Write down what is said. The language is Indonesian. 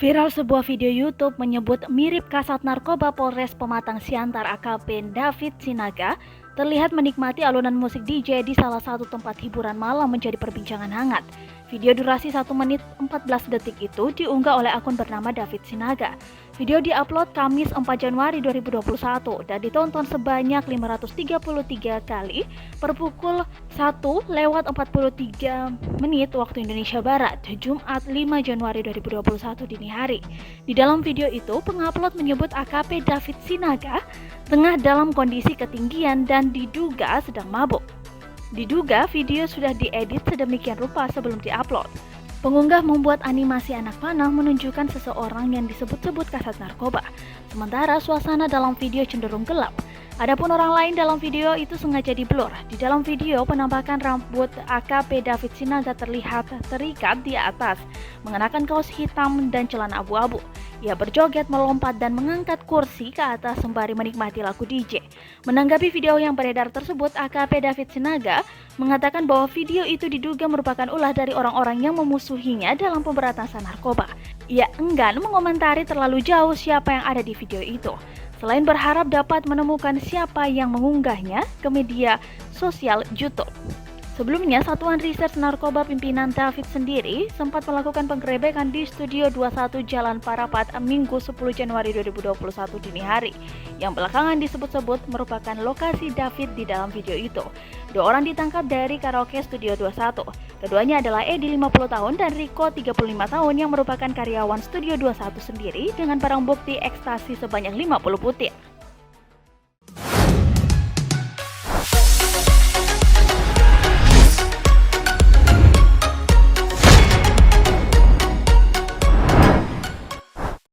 Viral sebuah video YouTube menyebut mirip Kasat Narkoba Polres Pematang Siantar AKP David Sinaga terlihat menikmati alunan musik DJ di salah satu tempat hiburan malam menjadi perbincangan hangat. Video durasi 1 menit 14 detik itu diunggah oleh akun bernama David Sinaga. Video diupload Kamis 4 Januari 2021 dan ditonton sebanyak 533 kali per pukul 1:43 waktu Indonesia Barat, Jumat 5 Januari 2021 dini hari. Di dalam video itu, pengupload menyebut AKP David Sinaga tengah dalam kondisi ketinggian dan diduga sedang mabuk. Diduga video sudah diedit sedemikian rupa sebelum diupload. Pengunggah membuat animasi anak panah menunjukkan seseorang yang disebut-sebut kasat narkoba. Sementara suasana dalam video cenderung gelap. Adapun orang lain dalam video itu sengaja diblur. Di dalam video, penampakan rambut AKP David Sinaga terlihat terikat di atas, mengenakan kaos hitam dan celana abu-abu. Ia berjoget, melompat, dan mengangkat kursi ke atas sembari menikmati lagu DJ. Menanggapi video yang beredar tersebut, AKP David Sinaga mengatakan bahwa video itu diduga merupakan ulah dari orang-orang yang memusuhinya dalam pemberantasan narkoba. Ia enggan mengomentari terlalu jauh siapa yang ada di video itu, selain berharap dapat menemukan siapa yang mengunggahnya ke media sosial YouTube. Sebelumnya, Satuan Riset Narkoba pimpinan David sendiri sempat melakukan penggerebekan di Studio 21 Jalan Parapat Minggu 10 Januari 2021 dini hari, yang belakangan disebut-sebut merupakan lokasi David di dalam video itu. 2 orang ditangkap dari karaoke Studio 21. Keduanya adalah Edi 50 tahun dan Riko 35 tahun yang merupakan karyawan Studio 21 sendiri dengan barang bukti ekstasi sebanyak 50 butir.